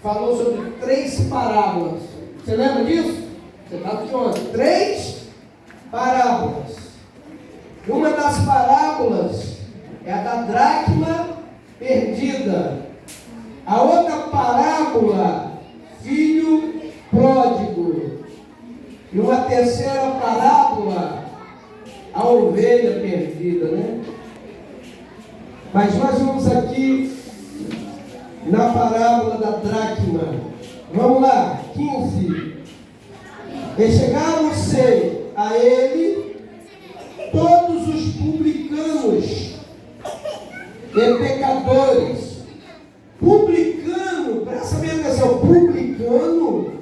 falou sobre 3 parábolas. Você lembra disso? Você está de onde? 3 parábolas. Uma das parábolas é a da dracma perdida. A outra parábola, filho pródigo. E uma terceira parábola, a ovelha perdida, né? Mas nós vamos aqui na parábola da dracma. Vamos lá, 15. E chegaram-se a ele todos os publicanos e pecadores. Publicano, presta bem atenção, publicano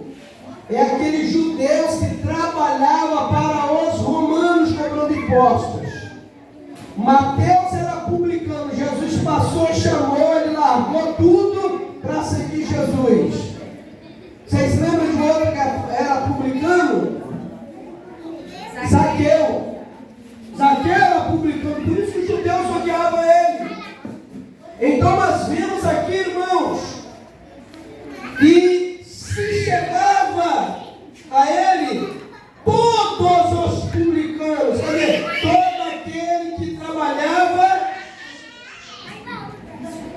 é aqueles judeus que trabalhavam para os romanos cobrando impostos. Mateus era publicano, Jesus passou, chamou, ele largou tudo para seguir Jesus. Vocês lembram de outro que era publicano? Zaqueu. Zaqueu era publicano, por isso que os judeus odiavam ele. Então nós vemos aqui, irmãos, que se chegava a ele todos os publicanos, quer dizer, todo aquele que trabalhava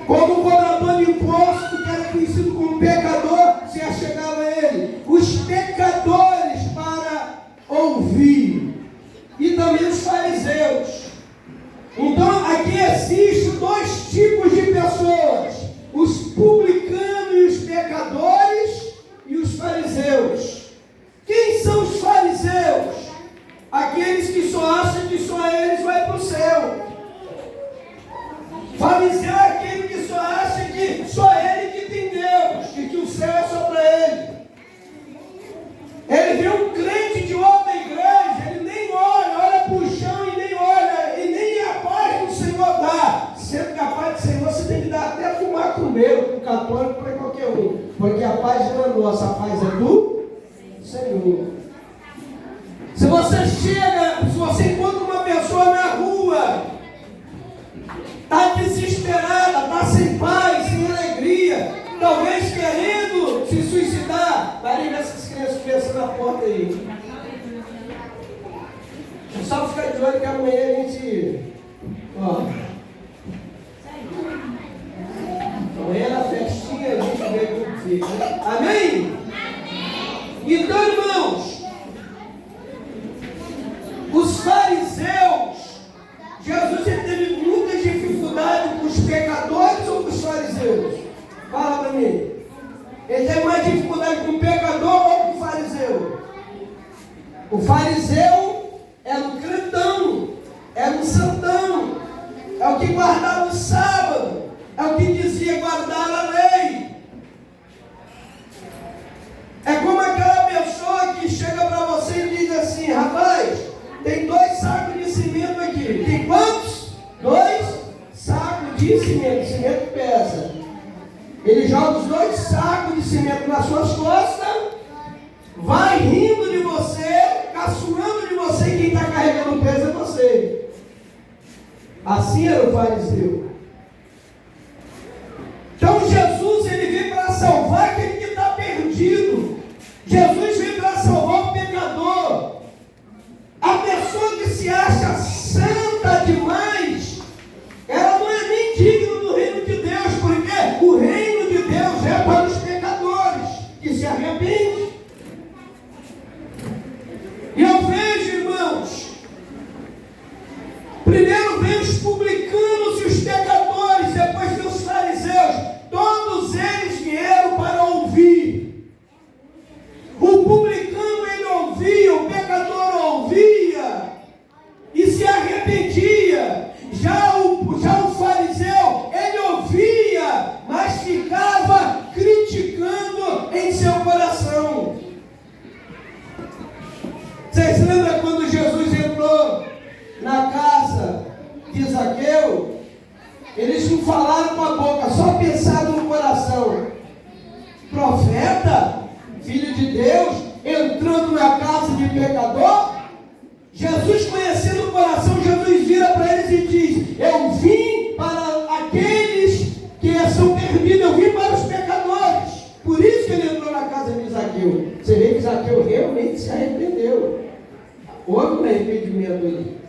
como cobrador de imposto, que era conhecido como pecador, se achegava a ele. Os pecadores para ouvir, e também os fariseus. Então aqui existem 2 tipos de pessoas: os publicanos e os pecadores, e os fariseus. Quem são os fariseus? Aqueles que só acham que só eles vão para o céu. Fariseu é aquele que só acha que só ele que tem Deus, e que o céu é só para ele. Ele vê um crente de outra igreja, ele nem olha para o chão e nem olha, e nem a paz do Senhor dá. Sendo que a paz do Senhor você tem que dar até para o macumbeiro, para o católico, para qualquer um. Porque a paz não é nossa, a paz é do Senhor. Se você encontra uma pessoa na rua, está desesperada, está sem paz, sem alegria, talvez querendo se suicidar, vai ver essas crianças pensando na porta aí. É só ficar de olho que amanhã a gente... amanhã na festinha a gente vê como fica, né? Amém? Então, irmãos, os fariseus, Jesus teve muita dificuldade com os pecadores ou com os fariseus? Fala para mim. Ele teve mais dificuldade com o pecador ou com o fariseu? O fariseu era um crentão, era um santão, é o que guardava o sábado, é o que dizia guardar a lei. É como aquela pessoa que chega para você e diz assim: rapaz, tem 2 sacos de cimento aqui. Tem quantos? 2 sacos de cimento. Cimento pesa. Ele joga os 2 sacos de cimento nas suas costas, vai rindo de você, caçoando de você, e quem está carregando o peso é você. Assim era o fariseu. Então Jesus, ele veio para salvar aquele que está perdido. Jesus veio para salvar o pecador. A pessoa que se acha santa demais, ela não é nem digna do reino de Deus, porque o reino de Deus é para os pecadores que se arrependem. E eu vejo, irmãos, primeiro vejo os publicanos e os pecadores. que Zaqueu realmente se arrependeu. Houve um arrependimento ali.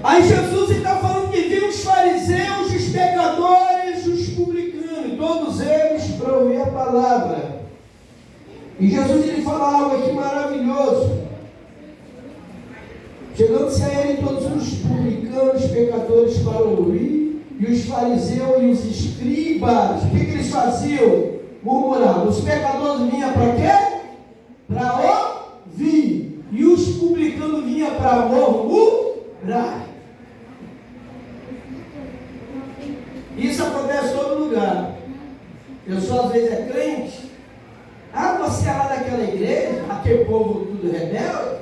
Aí Jesus está falando que viu os fariseus, os pecadores, os publicanos, todos eles para ouvir a palavra. E Jesus ele fala algo aqui maravilhoso. Chegando-se a ele todos os publicanos, pecadores para ouvir, e os fariseus e os escribas, o que eles faziam? Murmuravam. Os pecadores vinham para quê? Para ouvir. E os publicanos vinham para murmurar. Isso acontece em todo lugar. Eu só às vezes é crente. Você é lá daquela igreja, aquele povo tudo rebelde,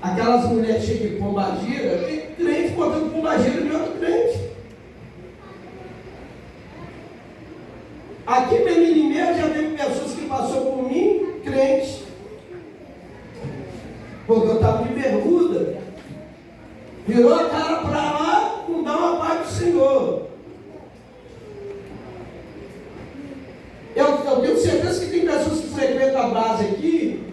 aquelas mulheres cheias de pombagira, tem crente botando pombagira de outro crente. Aqui mesmo em Limeira já teve pessoas que passou por mim, crente, porque eu estava de bermuda, virou a cara para lá, não dá uma paz do Senhor. Eu tenho certeza que tem pessoas que frequentam a base aqui.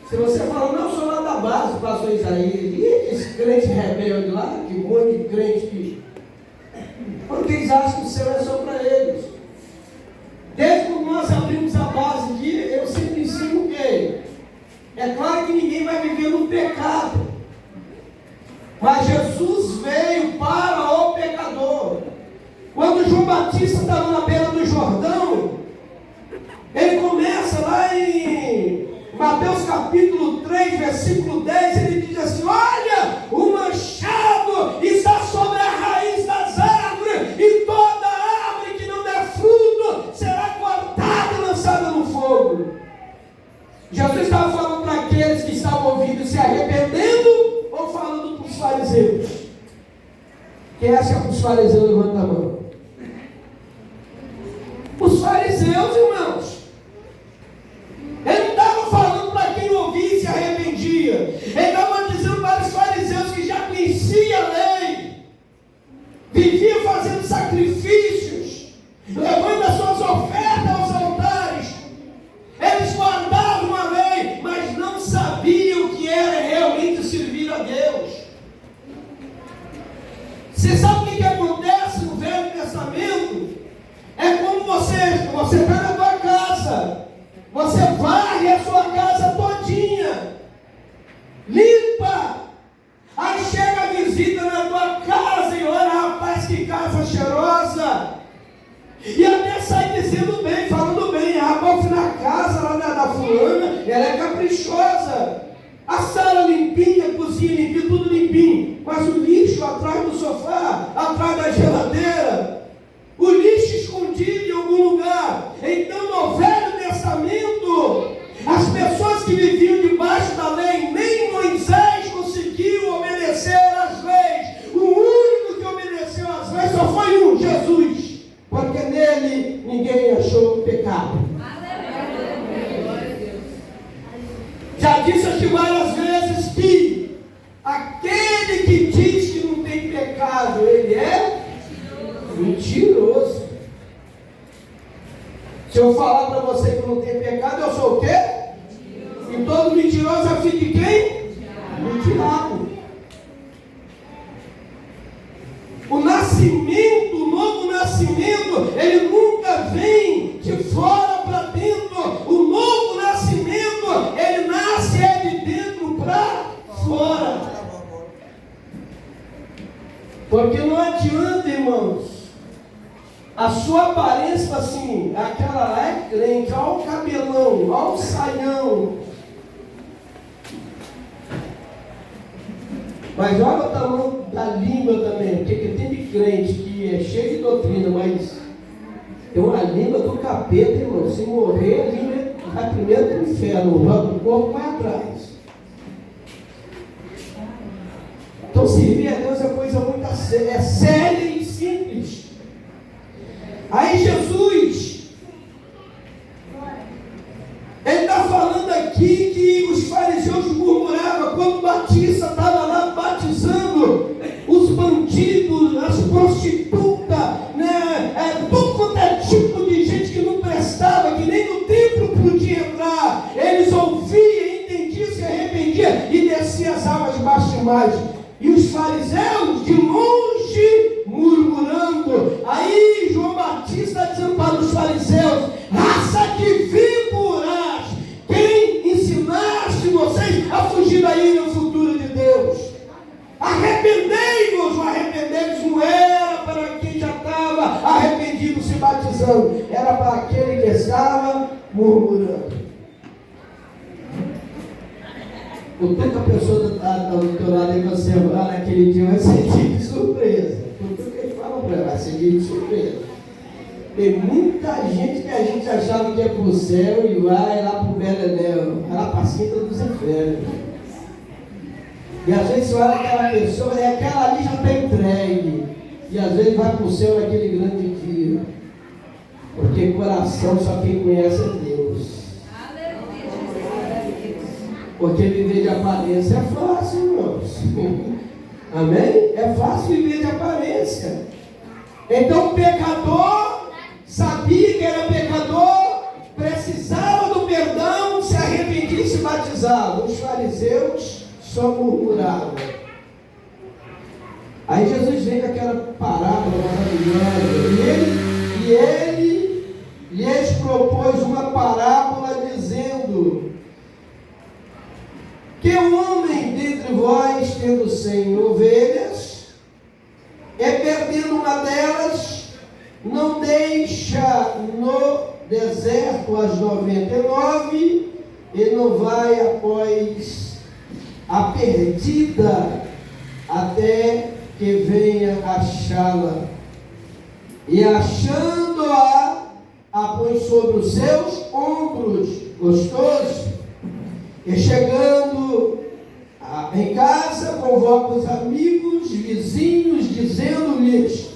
Se você falar, não, eu sou lá da base, pastor Isaías, e esse crente rebelde lá, que monte de crente que. Porque eles acham que o céu é só para eles. Desde que nós abrimos a base aqui, eu sempre ensino o quê? É claro que ninguém vai viver no pecado. Mas Jesus veio para o pecador. Quando João Batista estava na beira do Jordão, ele começa lá em Mateus capítulo 3, versículo 10, ele diz assim: olha, o machado está sobre a raiz das árvores, e toda árvore que não der fruto será cortada e lançada no fogo. Jesus estava falando para aqueles que estavam ouvindo e se arrependendo, ou falando para os fariseus? Quem acha que os fariseus levanta a mão? Os fariseus, irmãos. Ele não estava falando para quem ouvia e se arrependia. Ele estava dizendo para os fariseus que já conheciam a lei, viviam fazendo sacrifícios, levando as suas ofertas aos altares. Eles guardavam a lei, mas não sabiam o que era realmente servir a Deus. Você sabe o que acontece no Velho Testamento? É como você está na tua casa, você varre a sua casa todinha, limpa, aí chega a visita na tua casa e olha, rapaz, que casa cheirosa, e até sai dizendo bem, falando bem, rapaz, fui na casa lá da fulana, ela é caprichosa, a sala limpinha, a cozinha limpinha, tudo limpinho, mas o lixo atrás do sofá, atrás da geladeira, o lixo escondido em algum lugar. Então, no Velho Testamento, as pessoas que viviam debaixo da lei, nem Moisés conseguiu obedecer às leis. O único que obedeceu às leis só foi um, Jesus, porque nele ninguém achou pecado. Já disse aqui várias vezes que aquele que diz que não tem pecado, ele é mentiroso. Se eu falar para você que não tem pecado, eu sou o quê? E todo mentiroso é filho de quem? Do diabo. O nascimento, o novo nascimento, ele nunca vem de fora para dentro. O novo nascimento, ele nasce de dentro para fora. Porque não adianta, irmãos, a sua aparência assim, aquela lá é crente, olha o cabelão, olha o saião. Mas olha o tamanho da língua também, porque tem de crente que é cheio de doutrina, mas tem uma língua do capeta, irmão. Se morrer, a língua vai primeiro para o inferno, o corpo vai atrás. Então servir a Deus é coisa muito séria e simples. Aí Jesus, ele está falando aqui que os fariseus murmuravam quando o Batista estava lá batizando os bandidos, as prostitutas, né? Tudo quanto é tipo de gente que não prestava, arrependido se batizando. Era para aquele que estava murmurando. O que a pessoa do teu lado aí você lá naquele dia vai sentir de surpresa. Tudo que ele fala para ela vai sentir de surpresa. Tem muita gente que a gente achava que ia para o céu e vai lá para o Beleléu, vai lá para a cinta dos infernos. E às vezes você olha aquela pessoa e aquela ali já está entregue. E às vezes vai para o céu naquele grande dia. Porque coração só quem conhece é Deus. Porque viver de aparência é fácil, irmãos. Amém? É fácil viver de aparência. Então o pecador sabia que era pecador, precisava do perdão, se arrependia e se batizava. Os fariseus só murmuravam. Aí Jesus vem com aquela parábola maravilhosa. E ele lhes propôs uma parábola dizendo: que o homem dentre vós, tendo 100 ovelhas, perdendo uma delas, não deixa no deserto as 99 e não vai após a perdida até que venha achá-la. E achando-a, a põe sobre os seus ombros. Gostoso? E chegando em casa, convoca os amigos, vizinhos, dizendo-lhes: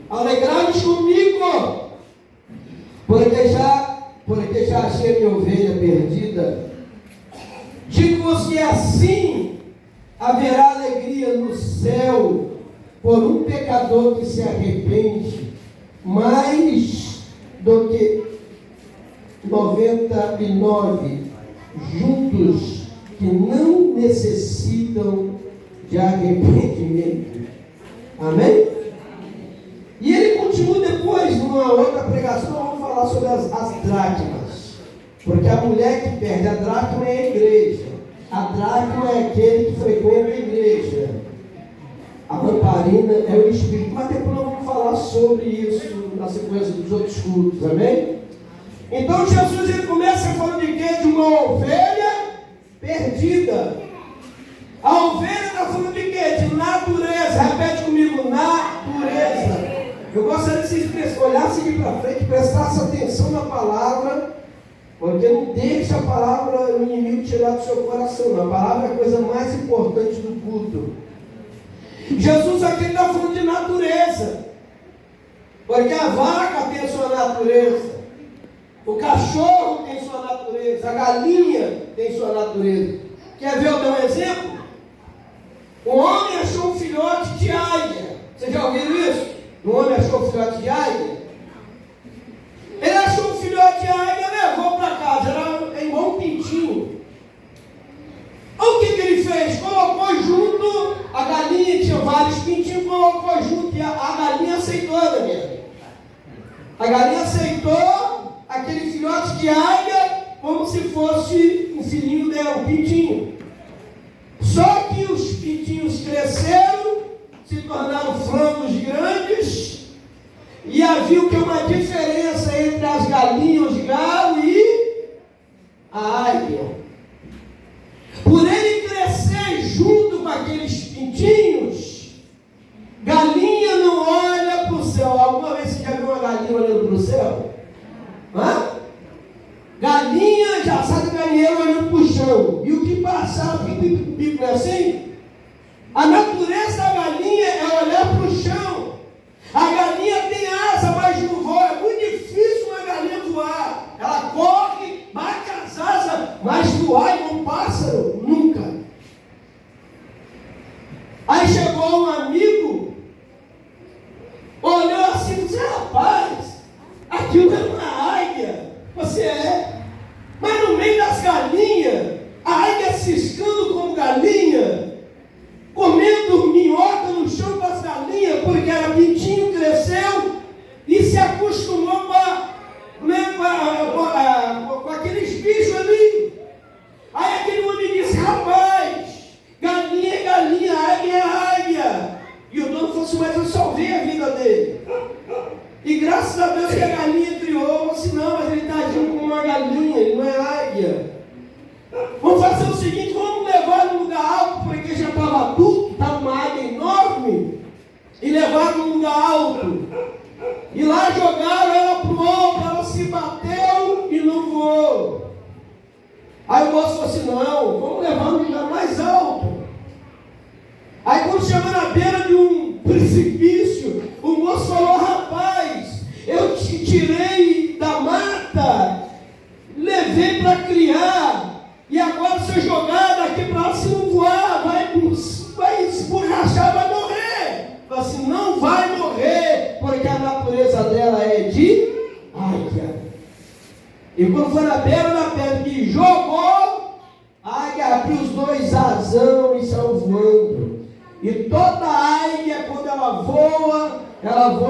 alegrai-vos comigo, porque já achei minha ovelha perdida. Digo-vos que assim haverá alegria no céu por um pecador que se arrepende, mais do que 99 juntos que não necessitam de arrependimento. Amém? E ele continua depois, numa outra pregação, vamos falar sobre as dracmas. Porque a mulher que perde a dracma é a igreja. A dracma é aquele que frequenta a igreja. A lamparina é o Espírito. Mas depois nós vamos falar sobre isso na sequência dos outros cultos. Amém? Então Jesus ele começa falando de quê? De uma ovelha perdida. A ovelha está falando de quê? De natureza. Repete comigo: natureza. Eu gostaria que vocês olhassem aqui para frente, prestassem atenção na palavra, porque não deixa a palavra o inimigo tirar do seu coração. Não. A palavra é a coisa mais importante do culto. Jesus aqui está falando de natureza, porque a vaca tem a sua natureza. O cachorro tem sua natureza, a galinha tem sua natureza. Quer ver eu dar um exemplo? Um homem achou um filhote de águia. Vocês já ouviram isso? Um homem achou um filhote de águia. Ele achou um filhote de águia e levou para casa. Era igual um pintinho. O que ele fez? Colocou junto, a galinha tinha vários pintinhos, colocou junto e a galinha aceitou, Daniel. A galinha aceitou aquele filhote de águia como se fosse um filhinho dela, um pintinho. Só que os pintinhos cresceram, se tornaram frangos grandes, e havia que uma diferença entre as galinhas, os galos e a águia. Por ele crescer junto com aqueles pintinhos, galinha não olha para o céu. Alguma vez você já viu uma galinha olhando para o céu? Hã? Galinha já sabe galinheiro olhando para o chão. E o que passar, pico é assim? A natureza da galinha é olhar para o chão. A galinha tem asa, mas não voa. É muito difícil uma galinha voar. Ela corre, bate as asas, mas voar igual um pássaro, nunca. Aí chegou um amigo, olhou assim e disse: rapaz, aquilo é uma águia. Você é. Mas no meio das galinhas, a águia ciscando como galinha, comendo minhoca no chão com as galinhas, porque era pintinho, cresceu e se acostumou com aqueles bichos ali. Aí aquele homem disse: rapaz, galinha é galinha, águia é águia. E o dono falou assim: mas eu salvei a vida dele. E lá jogaram ela para o alto, ela se bateu e não voou. Aí o moço falou assim, não, vamos levar no lugar mais alto. Aí quando chegou na beira de um precipício, o moço falou, rapaz, eu te tirei da mata, levei para criar, e agora se eu jogar daqui para lá, se não voar, vai esborrachar, vai morrer. Falei assim, não vai morrer, porque a natureza dela é de águia. E quando foi na beira da pedra que jogou, a águia abriu os dois asão e saiu voando. E toda águia, quando ela voa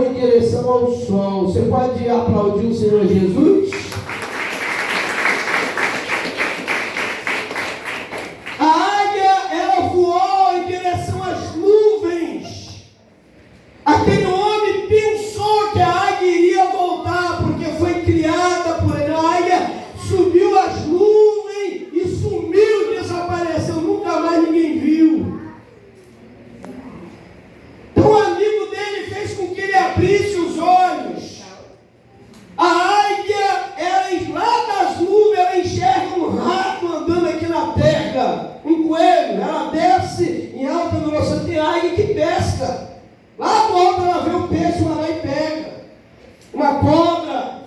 em direção ao sol. Você pode aplaudir o Senhor Jesus? A águia, ela voou em direção às nuvens. Aquele homem pensou que a águia iria voltar, porque foi criada por ele. A águia subiu as nuvens e sumiu, desapareceu, nunca mais ninguém viu. Então o amigo dele fez com que ele abrisse os olhos. A águia, ela lá das nuvens, ela enxerga um rato andando aqui na terra, um coelho, ela desce em alta velocidade, tem águia que pesca. Lá do alto ela vê um peixe, vai lá e pega. Uma cobra.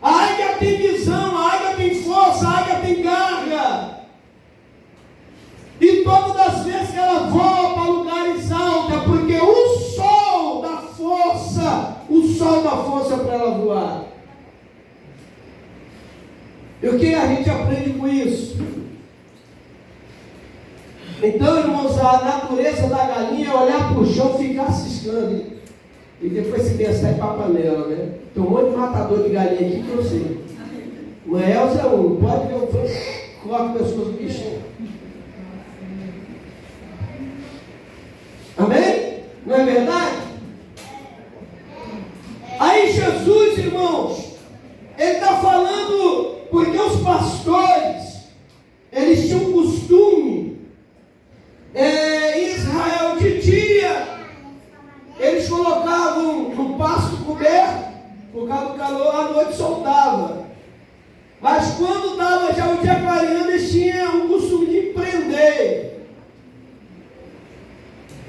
A águia tem visão, a águia tem força, a águia tem garra. E todas as vezes que ela voa para lugares altos, porque o sol da força para ela voar. E o que a gente aprende com isso? Então, irmãos, a natureza da galinha é olhar para o chão e ficar ciscando. E depois se pensar em para a panela, né? Tem um monte de matador de galinha aqui que eu sei. O Elza é um, pode ver, coloca o pescoço do bichinho. Amém? Não é verdade? Aí Jesus, irmãos, ele está falando porque os pastores, eles tinham costume, em Israel de dia, eles colocavam no pasto coberto, por causa do calor, à noite soltava. Mas quando dava já o dia clareando, eles tinham o costume de prender.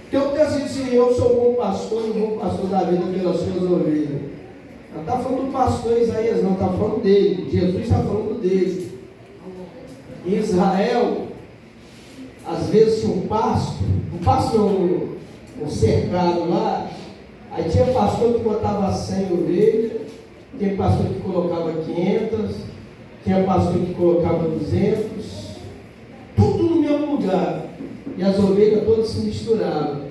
Tem um texto que diz assim, eu sou um bom pastor, um bom pastor da vida pelas suas ovelhas. Não está falando do pastor Isaías, não, está falando dele. Jesus está falando dele. Em Israel, às vezes tinha um pasto um cercado lá, aí tinha pastor que botava 100 ovelhas, tinha pastor que colocava 500, tinha pastor que colocava 200, tudo no mesmo lugar. E as ovelhas todas se misturavam.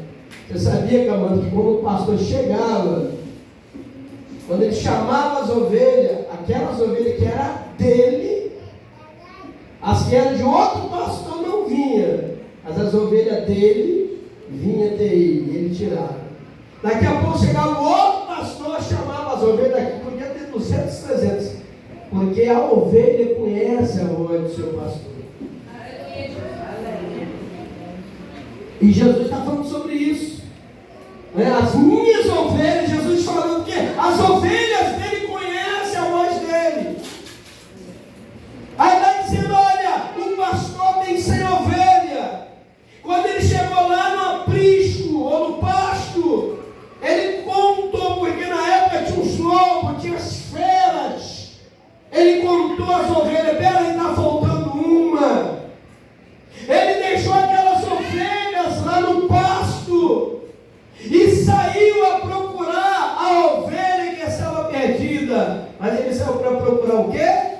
Você sabia, Camando, que quando o pastor chegava, quando ele chamava as ovelhas, aquelas ovelhas que eram dele, as que eram de outro pastor não vinha, mas as ovelhas dele vinha até ele tirava. Daqui a pouco chegava o outro pastor, chamava as ovelhas daqui, podia ter 200, 300, porque a ovelha conhece a voz do seu pastor. E Jesus está falando sobre isso. As minhas ovelhas, Jesus falando que as ovelhas dele conhecem a voz dele. Aí está dizendo, olha, um pastor tem 100 ovelhas. Quando ele chegou lá no aprisco ou no pasto, ele contou, porque na época tinha uns lobos, tinha as feras. Ele contou as ovelhas, peraí, está faltando uma. Ele deixou aquelas ovelhas lá no pasto e saiu a procurar a ovelha que estava perdida. Mas ele saiu para procurar o quê?